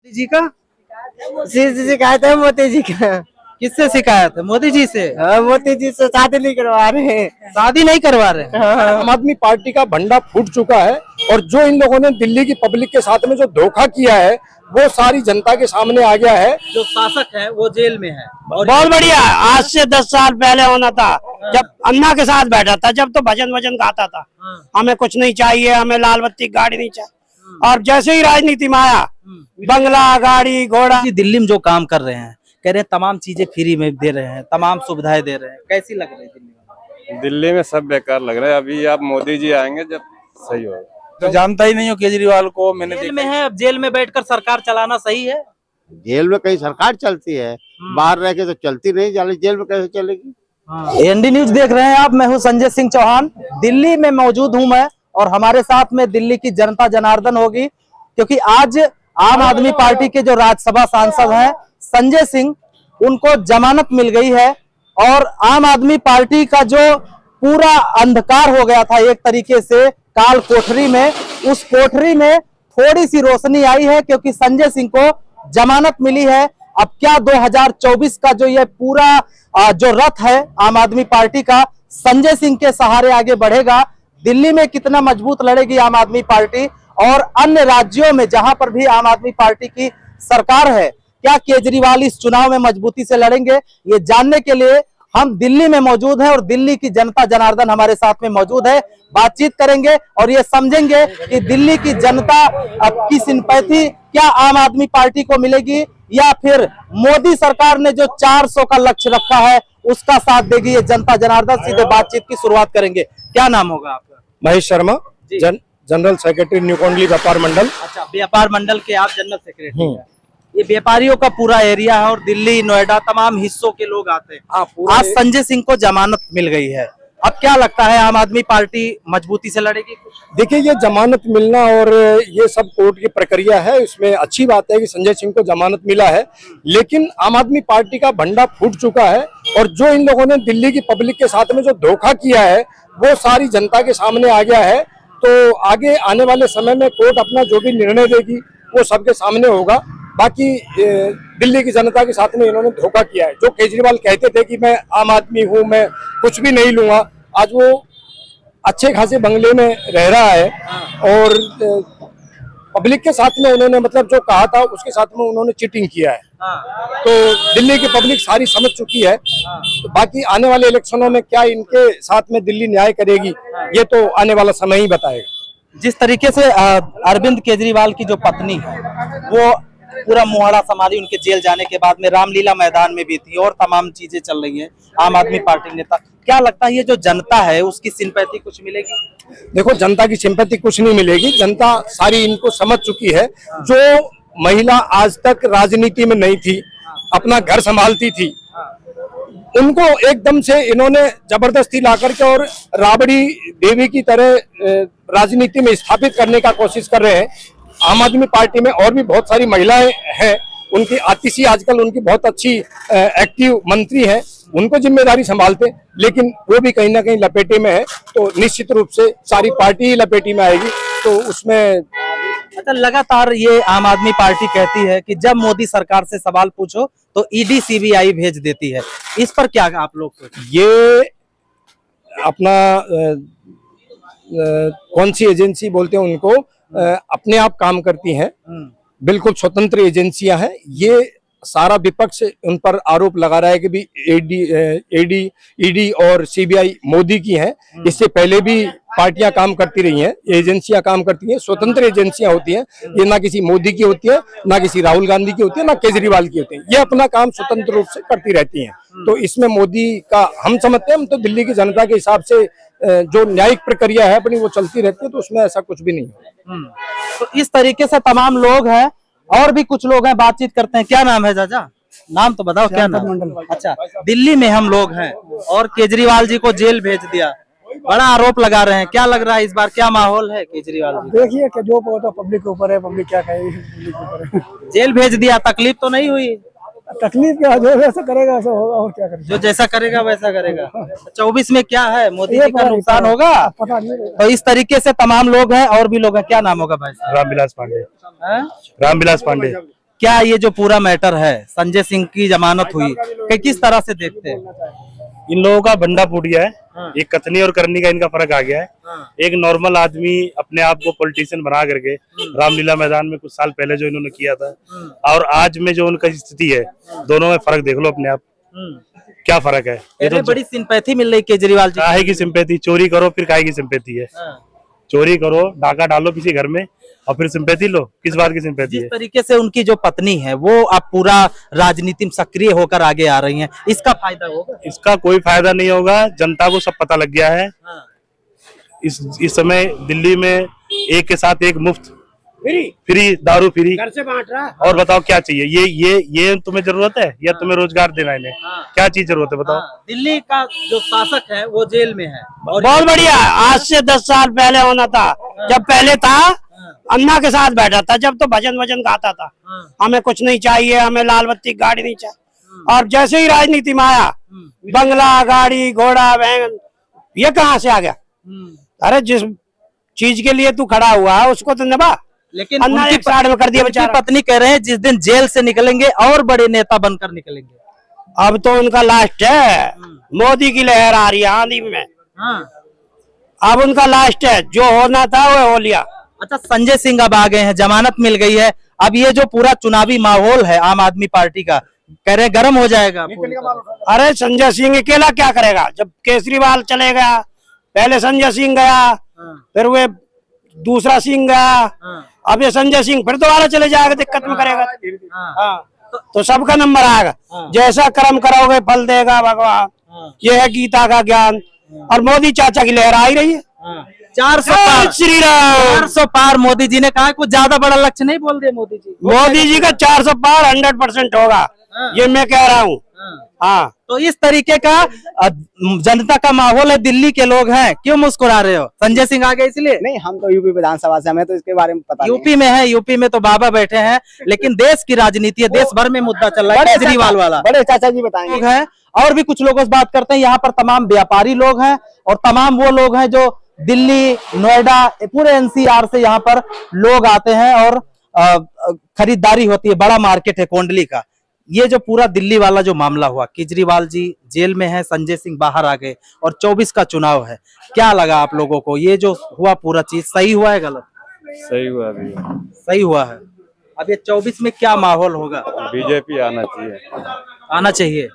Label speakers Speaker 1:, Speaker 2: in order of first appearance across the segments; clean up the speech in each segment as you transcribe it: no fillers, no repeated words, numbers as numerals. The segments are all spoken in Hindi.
Speaker 1: जी का
Speaker 2: शिकायत है मोदी जी का।
Speaker 1: किससे शिकायत है? मोदी जी से।
Speaker 2: मोदी जी से शादी नहीं करवा रहे हैं।
Speaker 1: शादी नहीं करवा रहे हैं।
Speaker 3: आम आदमी पार्टी का भंडा फूट चुका है और जो इन लोगों ने दिल्ली की पब्लिक के साथ में जो धोखा किया है वो सारी जनता के सामने आ गया है।
Speaker 1: जो शासक है वो जेल में है। और
Speaker 4: बहुत बढ़िया। आज से 10 साल पहले होना था जब अन्ना के साथ बैठा था, जब तो भजन वजन गाता था, हमें कुछ नहीं चाहिए, हमें लाल बत्ती गाड़ी नहीं चाहिए। और जैसे ही राजनीति में आया, बंगला गाड़ी घोड़ा।
Speaker 1: दिल्ली में जो काम कर रहे हैं, कह रहे हैं तमाम चीजें फ्री में दे रहे हैं, तमाम सुविधाएं दे रहे हैं, कैसी लग रही है दिल्ली में?
Speaker 5: दिल्ली में सब बेकार लग रहा है। अभी आप मोदी जी आएंगे जब सही होगा।
Speaker 6: तो जानता ही नहीं हो केजरीवाल को। मैंने
Speaker 1: जेल में है, अब जेल में बैठकर सरकार चलाना सही है?
Speaker 2: जेल में कहीं सरकार चलती है, बाहर रह के तो चलती नहीं, जेल में कैसे चलेगी।
Speaker 1: एनडी न्यूज देख रहे हैं आप, मैं हूं संजय सिंह चौहान। दिल्ली में मौजूद हूं मैं और हमारे साथ में दिल्ली की जनता जनार्दन होगी, क्योंकि आज आम आदमी पार्टी के जो राज्यसभा सांसद हैं संजय सिंह, उनको जमानत मिल गई है। और आम आदमी पार्टी का जो पूरा अंधकार हो गया था एक तरीके से काल कोठरी में, उस कोठरी में थोड़ी सी रोशनी आई है, क्योंकि संजय सिंह को जमानत मिली है। अब क्या 2024 का जो ये पूरा जो रथ है आम आदमी पार्टी का, संजय सिंह के सहारे आगे बढ़ेगा। दिल्ली में कितना मजबूत लड़ेगी आम आदमी पार्टी, और अन्य राज्यों में जहां पर भी आम आदमी पार्टी की सरकार है, क्या केजरीवाल इस चुनाव में मजबूती से लड़ेंगे? ये जानने के लिए हम दिल्ली में मौजूद हैं और दिल्ली की जनता जनार्दन हमारे साथ में मौजूद है। बातचीत करेंगे और ये समझेंगे कि दिल्ली की जनता की सिंपैथी क्या आम आदमी पार्टी को मिलेगी, या फिर मोदी सरकार ने जो 400 का लक्ष्य रखा है उसका साथ देगी ये जनता जनार्दन। सीधे बातचीत की शुरुआत करेंगे। क्या नाम होगा आपका?
Speaker 3: Mahesh Sharma, general secretary new Kondli व्यापार मंडल।
Speaker 1: अच्छा, व्यापार मंडल के आप जनरल सेक्रेटरी हैं। ये व्यापारियों का पूरा एरिया है और दिल्ली नोएडा तमाम हिस्सों के लोग आते हैं। आज संजय सिंह को जमानत मिल गई है, अब क्या लगता है आम आदमी पार्टी मजबूती से लड़ेगी?
Speaker 3: देखिए, ये जमानत मिलना और ये सब कोर्ट की प्रक्रिया है, इसमें अच्छी बात है कि संजय सिंह को जमानत मिला है, लेकिन आम आदमी पार्टी का भंडा फूट चुका है और जो इन लोगों ने दिल्ली की पब्लिक के साथ में जो धोखा किया है वो सारी जनता के सामने आ गया है। तो आगे आने वाले समय में कोर्ट अपना जो भी निर्णय देगी वो सबके सामने होगा। बाकी दिल्ली की जनता के साथ में इन्होंने धोखा किया है। जो केजरीवाल कहते थे कि मैं आम आदमी हूं, मैं कुछ भी नहीं लूंगा, आज वो अच्छे खासे बंगले में रह रहा है और पब्लिक के साथ में उन्होंने मतलब जो कहा था उसके साथ में उन्होंने चीटिंग किया है। तो दिल्ली की पब्लिक सारी समझ चुकी है। तो बाकी आने वाले इलेक्शनों में क्या इनके साथ में दिल्ली न्याय करेगी ये तो आने वाला समय ही बताएगा।
Speaker 1: जिस तरीके से अरविंद केजरीवाल की जो पत्नी है वो पूरा मुहाड़ा संभाली उनके जेल जाने के बाद में, रामलीला मैदान में भी थी और तमाम चीजें चल रही हैं, आम आदमी पार्टी नेता, क्या लगता है ये जो जनता है उसकी सिंपैथी कुछ मिलेगी?
Speaker 3: देखो, जनता की सिंपैथी कुछ नहीं मिलेगी। जनता सारी इनको समझ चुकी है। जो महिला आज तक राजनीति में नहीं थी, अपना घर संभालती थी, उनको एकदम से इन्होंने जबरदस्ती ला करके और राबड़ी देवी की तरह राजनीति में स्थापित करने का कोशिश कर रहे हैं। आम आदमी पार्टी में और भी बहुत सारी महिलाएं हैं, उनकी आतिशी आजकल उनकी बहुत अच्छी एक्टिव मंत्री हैं, उनको जिम्मेदारी संभालते, लेकिन वो भी कहीं ना कहीं लपेटे में है। तो निश्चित रूप से सारी पार्टी ही लपेटी में आएगी। तो उसमें
Speaker 1: अच्छा, लगातार ये आम आदमी पार्टी कहती है कि जब मोदी सरकार से सवाल पूछो तो ईडी सीबीआई भेज देती है, इस पर क्या आप लोग सोचते हैं?
Speaker 3: ये अपना कौन सी एजेंसी बोलते हैं उनको, अपने आप काम करती हैं, बिल्कुल स्वतंत्र एजेंसियां हैं। ये सारा विपक्ष उन पर आरोप लगा रहा है कि भी ईडी और सीबीआई मोदी की हैं। इससे पहले भी पार्टियां काम करती रही हैं, एजेंसियां काम करती हैं, स्वतंत्र एजेंसियां होती हैं। ये ना किसी मोदी की होती है, ना किसी राहुल गांधी की होती है, ना केजरीवाल की होती है। ये अपना काम स्वतंत्र रूप से करती रहती हैं। तो इसमें मोदी का हम समझते हैं, हम तो दिल्ली की जनता के हिसाब से जो न्यायिक प्रक्रिया है अपनी वो चलती रहती है, तो उसमें ऐसा कुछ भी नहीं है।
Speaker 1: तो इस तरीके से तमाम लोग हैं और भी कुछ लोग हैं, बातचीत करते हैं। क्या नाम है चाचा? नाम तो बताओ, क्या नाम? अच्छा, दिल्ली में हम लोग हैं और केजरीवाल जी को जेल भेज दिया, बड़ा आरोप लगा रहे हैं, क्या लग रहा है इस बार, क्या माहौल है केजरीवाल जी?
Speaker 7: देखिए कि जो तो पब्लिक के ऊपर है, पब्लिक क्या कहेगी, पब्लिक के ऊपर है।
Speaker 1: जेल भेज दिया, तकलीफ तो नहीं हुई?
Speaker 7: तकलीफ क्या, जो जैसा करेगा वैसा होगा, और क्या करेगा,
Speaker 1: जो जैसा करेगा वैसा करेगा। 24 में क्या है, मोदी जी का नुकसान होगा?
Speaker 7: पता नहीं।
Speaker 1: तो इस तरीके से तमाम लोग हैं और भी लोग हैं। क्या नाम होगा भाई?
Speaker 6: रामविलास पांडे। रामविलास पांडे।
Speaker 1: क्या ये जो पूरा मैटर है, संजय सिंह की जमानत हुई, कि किस तरह से देखते हैं?
Speaker 8: इन लोगों का भंडा फूट गया है। एक कथनी और करनी का इनका फर्क आ गया है। एक नॉर्मल आदमी अपने आप को पॉलिटिशियन बना करके रामलीला मैदान में कुछ साल पहले जो इन्होंने किया था और आज में जो उनका स्थिति है, दोनों में फर्क देख लो अपने आप, क्या फर्क है। ये तो
Speaker 1: बड़ी सिंपैथी मिल रही केजरीवाल जी।
Speaker 8: काहे की सिंपैथी? चोरी करो फिर काहे की सिंपैथी है? चोरी करो, डाका डालो किसी घर में और फिर सिंपैथी लो, किस बात की सिंपैथी है?
Speaker 1: जिस तरीके से उनकी जो पत्नी है वो अब पूरा राजनीति में सक्रिय होकर आगे आ रही हैं, इसका फायदा होगा?
Speaker 8: इसका कोई फायदा नहीं होगा। जनता को सब पता लग गया है। इस समय दिल्ली में एक के साथ एक मुफ्त फ्री दारू फ्री
Speaker 4: घर से बांट रहा।
Speaker 8: और बताओ क्या चाहिए? ये तुम्हें जरूरत है या तुम्हें रोजगार देना है इन्हें? क्या चीज जरूरत है बताओ?
Speaker 1: दिल्ली का जो शासक है वो जेल में है।
Speaker 4: बहुत बढ़िया। आज से 10 साल पहले होना था, जब पहले था अन्ना के साथ बैठा था, जब तो भजन वजन गाता था, हमें कुछ नहीं चाहिए, हमें लाल बत्ती गाड़ी नहीं चाहिए। और जैसे ही राजनीति में आया, बंगला गाड़ी घोड़ा वैन, ये कहाँ से आ गया? अरे जिस चीज के लिए तू खड़ा हुआ है उसको तो निभा।
Speaker 1: लेकिन
Speaker 4: अन्ना एक साइड में कर दिया बेचारा।
Speaker 1: पत्नी कह रहे हैं जिस दिन जेल से निकलेंगे और बड़े नेता बनकर निकलेंगे।
Speaker 4: अब तो उनका लास्ट है। मोदी की लहर आ रही है आंधी में। अब उनका लास्ट है, जो होना था वो हो लिया।
Speaker 1: अच्छा, संजय सिंह अब आ गए हैं, जमानत मिल गई है। अब ये जो पूरा चुनावी माहौल है आम आदमी पार्टी का, कह रहे हैं गर्म हो जाएगा।
Speaker 4: अरे संजय सिंह अकेला क्या करेगा? जब केजरीवाल चले गया, पहले संजय सिंह गया, फिर वे दूसरा सिंह गया, अब ये संजय सिंह फिर दोबारा चले जाएगा, दिक्कत में करेगा। तो सबका नंबर आएगा। जैसा कर्म करोगे फल देगा भगवान, ये है गीता का ज्ञान। और मोदी चाचा की लहर आ ही रही है।
Speaker 1: 400 पार,
Speaker 4: श्री राम।
Speaker 1: 400 पार मोदी जी ने कहा। कुछ ज्यादा बड़ा लक्ष्य नहीं बोल दिया मोदी जी।
Speaker 4: मोदी जी का 400 पार 100% होगा, ये मैं कह रहा हूँ। हाँ,
Speaker 1: तो इस तरीके का जनता का माहौल है। दिल्ली के लोग हैं, क्यों मुस्कुरा रहे हो? संजय सिंह आ गए इसलिए?
Speaker 7: नहीं, हम तो यूपी विधानसभा से, हमें तो इसके बारे में पता
Speaker 1: यूपी में है, यूपी में तो बाबा बैठे हैं, लेकिन देश की राजनीति है, देश भर में मुद्दा चल रहा है केजरीवाल वाला।
Speaker 7: बड़े चाचा जी बताएंगे।
Speaker 1: लोग हैं और भी कुछ लोगों से बात करते हैं। यहाँ पर तमाम व्यापारी लोग हैं और तमाम वो लोग हैं जो दिल्ली, नोएडा, पूरे एनसीआर से यहाँ पर लोग आते हैं और खरीदारी होती है। बड़ा मार्केट है कोंडली का। ये जो पूरा दिल्ली वाला जो मामला हुआ, केजरीवाल जी जेल में है, संजय सिंह बाहर आ गए और 24 का चुनाव है, क्या लगा आप लोगों को? ये जो हुआ पूरा चीज सही हुआ है गलत?
Speaker 5: सही हुआ अभी।
Speaker 1: सही हुआ है। अब ये 24 में क्या माहौल होगा?
Speaker 5: बीजेपी आना चाहिए।
Speaker 1: आना चाहिए।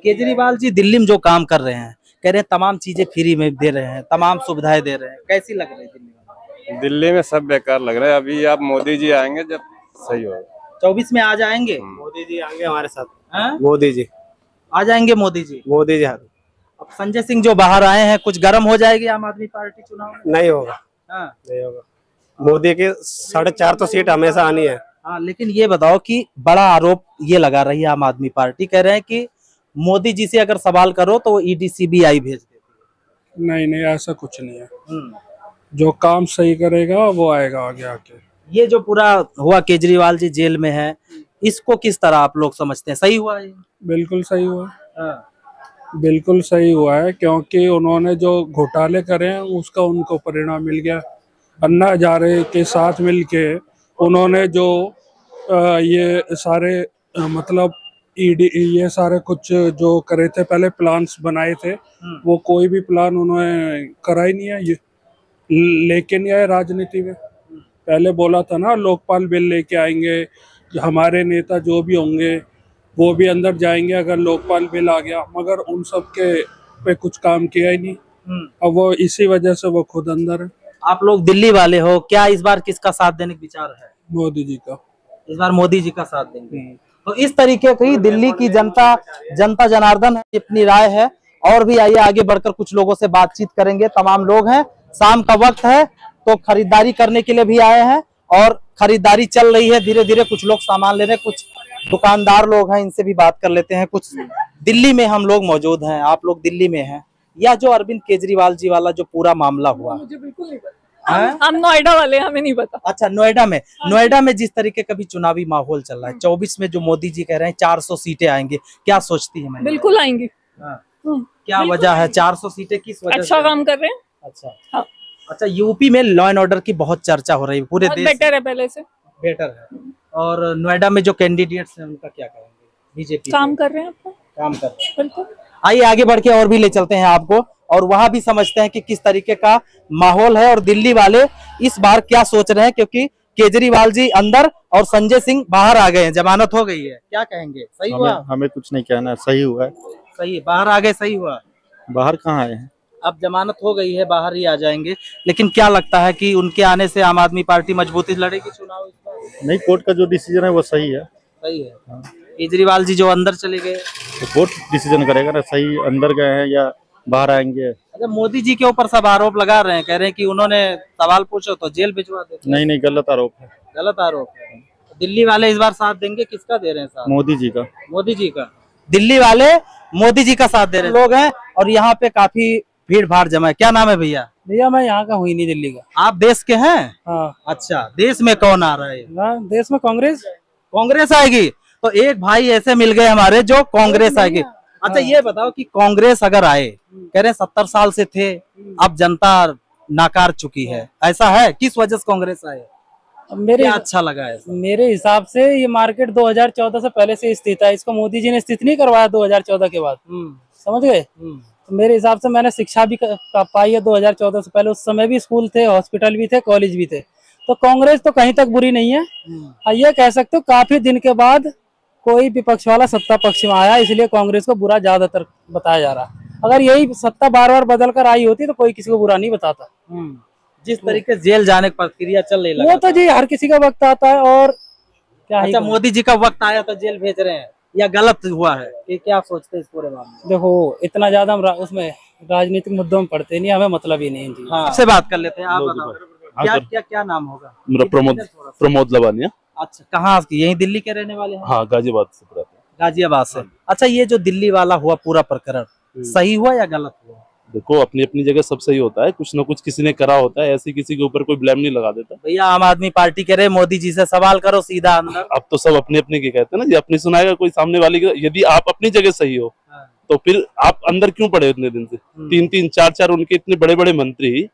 Speaker 1: केजरीवाल जी दिल्ली में जो काम कर रहे हैं, कह रहे हैं तमाम चीजें फ्री में दे रहे हैं, तमाम सुविधाएं दे रहे हैं, कैसी लग रही है दिल्ली में?
Speaker 5: दिल्ली में सब बेकार लग रहा है। अभी आप मोदी जी आएंगे जब सही होगा।
Speaker 1: 24 में आ जाएंगे
Speaker 7: मोदी जी आएंगे हमारे साथ।
Speaker 1: हाँ?
Speaker 7: मोदी जी
Speaker 1: आ जाएंगे मोदी जी।
Speaker 7: मोदी जी
Speaker 1: अब संजय सिंह जो बाहर आए हैं, कुछ गर्म हो जाएगी आम आदमी पार्टी चुनाव में?
Speaker 7: नहीं होगा।
Speaker 1: हाँ?
Speaker 7: नहीं होगा। मोदी के 4.5 तो सीट हमेशा आनी है।
Speaker 1: हाँ, लेकिन ये बताओ कि बड़ा आरोप ये लगा रही है आम आदमी पार्टी, कह रहे हैं कि मोदी जी से अगर सवाल करो तो वो ईडी सीबीआई भेज देती है।
Speaker 9: नहीं, ऐसा कुछ नहीं है। जो काम सही करेगा वो आएगा आगे आके।
Speaker 1: ये जो पूरा हुआ, केजरीवाल जी जेल में है, इसको किस तरह आप लोग समझते हैं? सही हुआ है?
Speaker 9: बिल्कुल सही हुआ। बिल्कुल सही हुआ है, क्योंकि उन्होंने जो घोटाले करे हैं उसका उनको परिणाम मिल गया। अन्ना हजारे के साथ मिलके उन्होंने जो ये सारे मतलब ईडी ये सारे कुछ जो करे थे, पहले प्लान्स बनाए थे, वो कोई भी प्लान उन्होंने करा ही नहीं है। ये लेकिन यह राजनीति में पहले बोला था ना, लोकपाल बिल लेके आएंगे, हमारे नेता जो भी होंगे वो भी अंदर जाएंगे अगर लोकपाल बिल आ गया, मगर उन सब के पे कुछ काम किया ही नहीं। अब वो इसी वजह से वो खुद अंदर है।
Speaker 1: आप लोग दिल्ली वाले हो, क्या इस बार किसका साथ देने का विचार है?
Speaker 9: मोदी जी का।
Speaker 1: इस बार मोदी जी का साथ देंगे। तो इस तरीके की दिल्ली की जनता जनार्दन अपनी राय है। और भी आइए आगे बढ़कर कुछ लोगों से बातचीत करेंगे। तमाम लोग हैं, शाम का वक्त है तो खरीदारी करने के लिए भी आए हैं और खरीदारी चल रही है धीरे धीरे। कुछ लोग सामान ले रहे हैं, कुछ दुकानदार लोग हैं, इनसे भी बात कर लेते हैं। कुछ दिल्ली में हम लोग मौजूद हैं, आप लोग दिल्ली में हैं। या जो अरविंद केजरीवाल जी वाला जो पूरा मामला हुआ,
Speaker 10: मुझे बिल्कुल नहीं पता। हम नोएडा वाले, हमें नहीं पता।
Speaker 1: अच्छा, नोएडा में जिस तरीके का भी चुनावी माहौल चल रहा है, 24 में जो मोदी जी कह रहे हैं 400 सीटें आएंगी, क्या सोचती है?
Speaker 10: बिल्कुल आएंगी।
Speaker 1: क्या वजह है 400 सीटें किस वजह?
Speaker 10: अच्छा काम कर रहे हैं।
Speaker 1: अच्छा
Speaker 10: हाँ।
Speaker 1: अच्छा, यूपी में लॉ एंड ऑर्डर की बहुत चर्चा हो रही है पूरे देश।
Speaker 10: बेटर है, पहले से
Speaker 1: बेटर है। और नोएडा में जो कैंडिडेट्स हैं उनका क्या कहेंगे? बीजेपी
Speaker 10: काम कर रहे हैं आपको,
Speaker 1: काम कर रहे हैं।
Speaker 10: बिल्कुल।
Speaker 1: आइए आगे बढ़ के और भी ले चलते हैं आपको, और वहां भी समझते हैं कि किस तरीके का माहौल है और दिल्ली वाले इस बार क्या सोच रहे हैं, क्योंकि केजरीवाल जी अंदर और संजय सिंह बाहर आ गए हैं, जमानत हो गई है। क्या कहेंगे, सही हुआ?
Speaker 11: हमें कुछ नहीं कहना है, सही हुआ है।
Speaker 1: सही है, बाहर आ गए, सही हुआ।
Speaker 11: बाहर कहाँ आए हैं?
Speaker 1: अब जमानत हो गई है, बाहर ही आ जाएंगे। लेकिन क्या लगता है कि उनके आने से आम आदमी पार्टी मजबूती से लड़ेगी चुनाव इस बार?
Speaker 11: नहीं, कोर्ट का जो डिसीजन है वो सही है।
Speaker 1: सही है। केजरीवाल जी जो अंदर चले गए,
Speaker 11: तो कोर्ट डिसीजन करेगा ना, सही अंदर गए हैं या बाहर आएंगे।
Speaker 1: अच्छा, मोदी जी के ऊपर सब आरोप लगा रहे हैं, कह रहे हैं कि उन्होंने सवाल पूछो तो जेल भिजवा देते।
Speaker 11: नहीं नहीं, गलत आरोप है।
Speaker 1: गलत आरोप है। दिल्ली वाले इस बार साथ देंगे, किसका दे रहे हैं साथ?
Speaker 11: मोदी जी का।
Speaker 1: मोदी जी का। दिल्ली वाले मोदी जी का साथ दे रहे हैं लोग हैं, और यहाँ पे काफी भीड़ भाड़ जमा है। क्या नाम है भैया?
Speaker 7: भैया मैं यहाँ का हूँ ही नहीं, दिल्ली का।
Speaker 1: आप देश के हैं?
Speaker 7: हाँ।
Speaker 1: अच्छा, देश में कौन आ रहा है?
Speaker 7: देश में कांग्रेस।
Speaker 1: कांग्रेस आएगी? तो एक भाई ऐसे मिल गए हमारे जो कांग्रेस आएगी। अच्छा, ये बताओ कि कांग्रेस अगर आए, कह रहे 70 साल से थे, अब जनता नाकार चुकी है, ऐसा है? किस वजह से कांग्रेस आए?
Speaker 7: मेरे
Speaker 1: अच्छा लगा है?
Speaker 7: मेरे हिसाब से ये मार्केट 2014 से पहले से स्थित है, इसको मोदी जी ने स्थित नहीं करवाया 2014 के बाद, समझ गए? तो मेरे हिसाब से मैंने शिक्षा भी पाई है 2014 से पहले, उस समय भी स्कूल थे, हॉस्पिटल भी थे, कॉलेज भी थे। तो कांग्रेस तो कहीं तक बुरी नहीं है। ये कह सकते हो काफी दिन के बाद कोई विपक्ष वाला सत्ता पक्ष में आया, इसलिए कांग्रेस को बुरा ज्यादातर बताया जा रहा। अगर यही सत्ता बार बार बदल कर आई होती तो कोई किसी को बुरा नहीं बताता।
Speaker 1: जिस तरीके से जेल जाने की प्रक्रिया चल रही है,
Speaker 7: वो तो जी हर किसी का वक्त आता है, और क्या
Speaker 1: अच्छा, मोदी जी का वक्त आया तो जेल भेज रहे हैं, या गलत हुआ है? ये क्या सोचते हैं इस पूरे मामले में?
Speaker 7: देखो, इतना ज्यादा हम उसमें राजनीतिक मुद्दों में पढ़ते नहीं, हमें मतलब ही नहीं है।
Speaker 1: हाँ, से बात कर लेते हैं। आप बताओ, क्या क्या क्या नाम होगा?
Speaker 12: मेरा प्रमोद लवानिया।
Speaker 1: अच्छा, कहाँ यही दिल्ली के रहने वाले हैं?
Speaker 12: हाँ, गाजियाबाद से।
Speaker 1: गाजियाबाद से। अच्छा, ये जो दिल्ली वाला हुआ पूरा प्रकरण, सही हुआ या गलत हुआ?
Speaker 12: देखो, अपनी अपनी जगह सब सही होता है, कुछ ना कुछ किसी ने करा होता है, ऐसे किसी के ऊपर कोई ब्लेम नहीं लगा देता।
Speaker 1: भैया, आम आदमी पार्टी कह रहे मोदी जी से सवाल करो सीधा अंदर।
Speaker 12: अब तो सब अपने अपने के कहते हैं ना जी, अपनी सुनाएगा कोई सामने वाले की। यदि आप अपनी जगह सही हो तो फिर आप अंदर क्यों पड़े इतने दिन से? 3-3, 4-4 उनके इतने बड़े बड़े मंत्री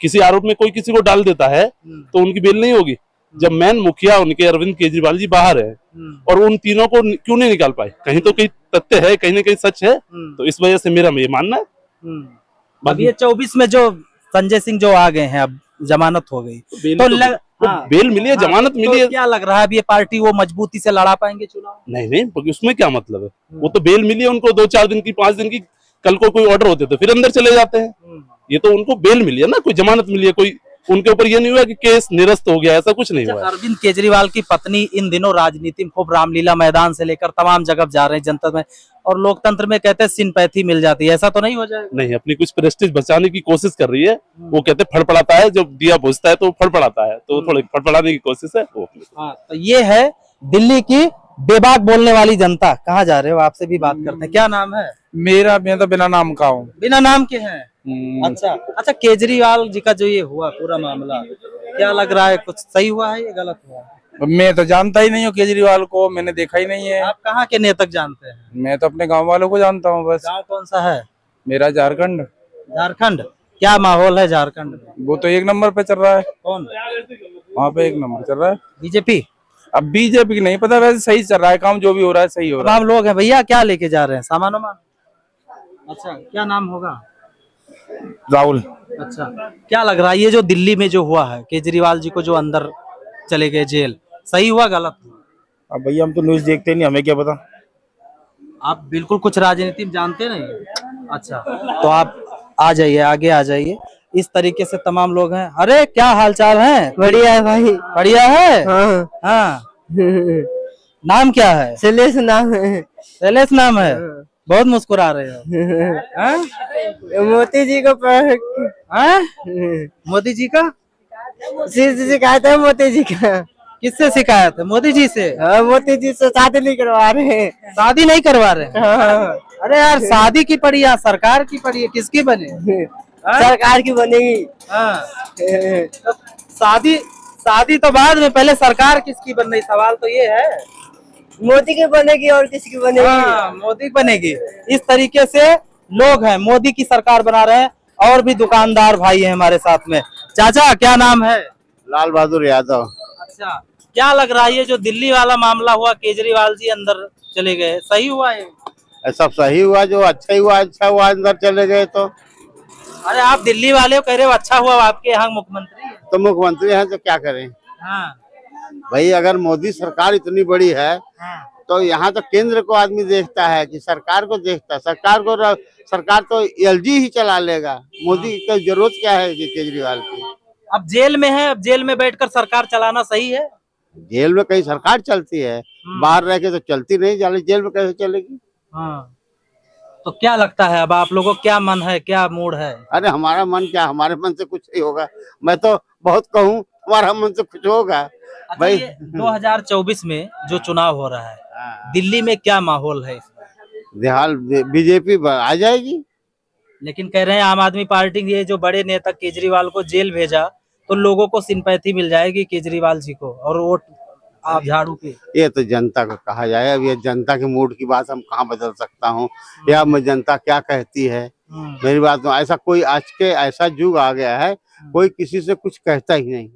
Speaker 12: किसी आरोप में कोई किसी को डाल देता है तो उनकी बेल नहीं होगी। जब मैन मुखिया उनके अरविंद केजरीवाल जी बाहर है और उन तीनों को क्यों नहीं निकाल पाए? कहीं तो कहीं तथ्य है, कहीं ना कहीं सच है। तो इस वजह से मेरा ये मानना है।
Speaker 1: अब ये 24 में जो संजय सिंह जो आ गए हैं, अब जमानत हो गई तो
Speaker 12: बेल मिली है, जमानत मिली है।
Speaker 1: क्या लग रहा है अब ये पार्टी वो मजबूती से लड़ा पाएंगे चुनाव?
Speaker 12: नहीं, उसमें क्या मतलब है? वो तो बेल मिली है उनको 2-4 दिन की, 5 दिन की। कल को कोई ऑर्डर होते तो फिर अंदर चले जाते हैं। ये तो उनको बेल मिली है ना, कोई जमानत मिली है। कोई उनके ऊपर ये नहीं हुआ कि केस निरस्त हो गया, ऐसा कुछ नहीं हुआ।
Speaker 1: अरविंद केजरीवाल की पत्नी इन दिनों राजनीति में खूब, रामलीला मैदान से लेकर तमाम जगह जा रहे हैं जनता में, और लोकतंत्र में कहते हैं सिंपैथी मिल जाती है, ऐसा तो नहीं हो जाएगा?
Speaker 12: नहीं, अपनी कुछ प्रेस्टीज बचाने की कोशिश कर रही है। वो कहते फड़फड़ाता है, जब दिया बुझता है तो फड़फड़ाता है, तो थोड़ी फड़फड़ाने की कोशिश है वो।
Speaker 1: हाँ, तो ये है दिल्ली की बेबाक बोलने वाली जनता। कहाँ जा रहे हो? आपसे भी बात करते हैं। क्या नाम है?
Speaker 6: मैं तो बिना नाम का हूँ।
Speaker 1: बिना नाम के हैं? अच्छा, केजरीवाल जी का जो ये हुआ पूरा मामला, क्या लग रहा है, कुछ सही हुआ है या गलत हुआ है?
Speaker 6: मैं तो जानता ही नहीं हूँ केजरीवाल को, मैंने देखा ही नहीं है।
Speaker 1: आप कहाँ के नेता जानते हैं?
Speaker 6: मैं तो अपने गांव वालों को जानता हूँ बस।
Speaker 1: गांव कौन सा है?
Speaker 6: मेरा झारखंड।
Speaker 1: झारखंड? क्या माहौल है झारखंड में?
Speaker 6: वो तो 1 नंबर पे चल रहा है।
Speaker 1: कौन?
Speaker 6: वहाँ पे 1 नंबर चल रहा है।
Speaker 1: बीजेपी?
Speaker 6: अब बीजेपी की नहीं पता, वैसे सही चल रहा है काम, जो भी हो रहा है सही हो रहा है।
Speaker 1: हम लोग हैं भैया, क्या लेके जा रहे हैं? सामान वामान? अच्छा, क्या नाम होगा?
Speaker 6: राहुल।
Speaker 1: अच्छा, क्या लग रहा है ये जो दिल्ली में जो हुआ है, केजरीवाल जी को जो अंदर चले गए जेल, सही हुआ गलत हुआ?
Speaker 11: अब भैया हम तो न्यूज देखते नहीं, हमें क्या पता।
Speaker 1: आप बिल्कुल कुछ राजनीति में जानते नहीं? अच्छा, तो आप आ जाइए, आगे आ जाइए। इस तरीके से तमाम लोग हैं। अरे क्या हालचाल है?
Speaker 13: बढ़िया है भाई।
Speaker 1: बढ़िया है?
Speaker 13: हाँ।
Speaker 1: हाँ। नाम क्या है?
Speaker 13: शैलेश नाम है।
Speaker 1: शैलेश नाम है? बहुत मुस्कुरा रहे हो।
Speaker 13: मोदी जी को
Speaker 1: मोदी जी का
Speaker 13: शिकायत है? मोदी जी का
Speaker 1: किससे शिकायत है? मोदी जी से?
Speaker 13: हाँ, मोदी जी से शादी नहीं करवा रहे हैं।
Speaker 1: शादी नहीं करवा रहे?
Speaker 13: हाँ।
Speaker 1: अरे यार, शादी की पड़ी या सरकार की पड़ी है? किसकी बने?
Speaker 13: सरकार की बनेगी।
Speaker 1: हाँ। तो शादी तो बाद में, पहले सरकार किसकी बन रही? सवाल तो ये है।
Speaker 13: मोदी की बनेगी और किसकी बनेगी?
Speaker 1: हाँ, मोदी बनेगी। इस तरीके से लोग हैं, मोदी की सरकार बना रहे हैं। और भी दुकानदार भाई हैं हमारे साथ में। चाचा, क्या नाम है?
Speaker 2: लाल बहादुर यादव।
Speaker 1: अच्छा, क्या लग रहा है ये जो दिल्ली वाला मामला हुआ, केजरीवाल जी अंदर चले गए, सही हुआ है?
Speaker 2: सब सही हुआ, जो अच्छा हुआ अंदर चले गए तो।
Speaker 1: अरे आप दिल्ली वाले हो, कह रहे हो अच्छा हुआ, आपके यहाँ मुख्यमंत्री है।
Speaker 2: तो मुख्यमंत्री हैं तो क्या करें।
Speaker 1: हाँ।
Speaker 2: भाई अगर मोदी सरकार इतनी बड़ी है तो यहाँ तो केंद्र को आदमी देखता है कि सरकार को देखता है। सरकार तो एलजी ही चला लेगा, मोदी की जरूरत क्या है कि केजरीवाल की।
Speaker 1: अब जेल में है, अब जेल में बैठकर सरकार चलाना सही है?
Speaker 2: जेल में कहीं सरकार चलती है, बाहर रह के तो चलती नहीं, जेल में कैसे चलेगी।
Speaker 1: हाँ। तो क्या लगता है अब आप लोगों को, क्या मन है, क्या मूड है?
Speaker 2: अरे हमारा मन क्या, हमारे मन से कुछ नहीं होगा। मैं तो बहुत कहूँ हमारा मन से कुछ होगा।
Speaker 1: अच्छा,
Speaker 2: भाई
Speaker 1: 2024 में जो चुनाव हो रहा है, दिल्ली में क्या माहौल है?
Speaker 2: बीजेपी आ जाएगी।
Speaker 1: लेकिन कह रहे हैं आम आदमी पार्टी ये जो बड़े नेता केजरीवाल को जेल भेजा तो लोगों को सिंपैथी मिल जाएगी केजरीवाल जी को, और वोट आप झाड़ू पे।
Speaker 2: ये तो जनता को कहा जाए, अब ये जनता के मूड की बात हम कहाँ बदल सकता हूँ, या मैं जनता क्या कहती है। मेरी बात तो ऐसा कोई आज के ऐसा युग आ गया है, कोई किसी से कुछ कहता ही नहीं।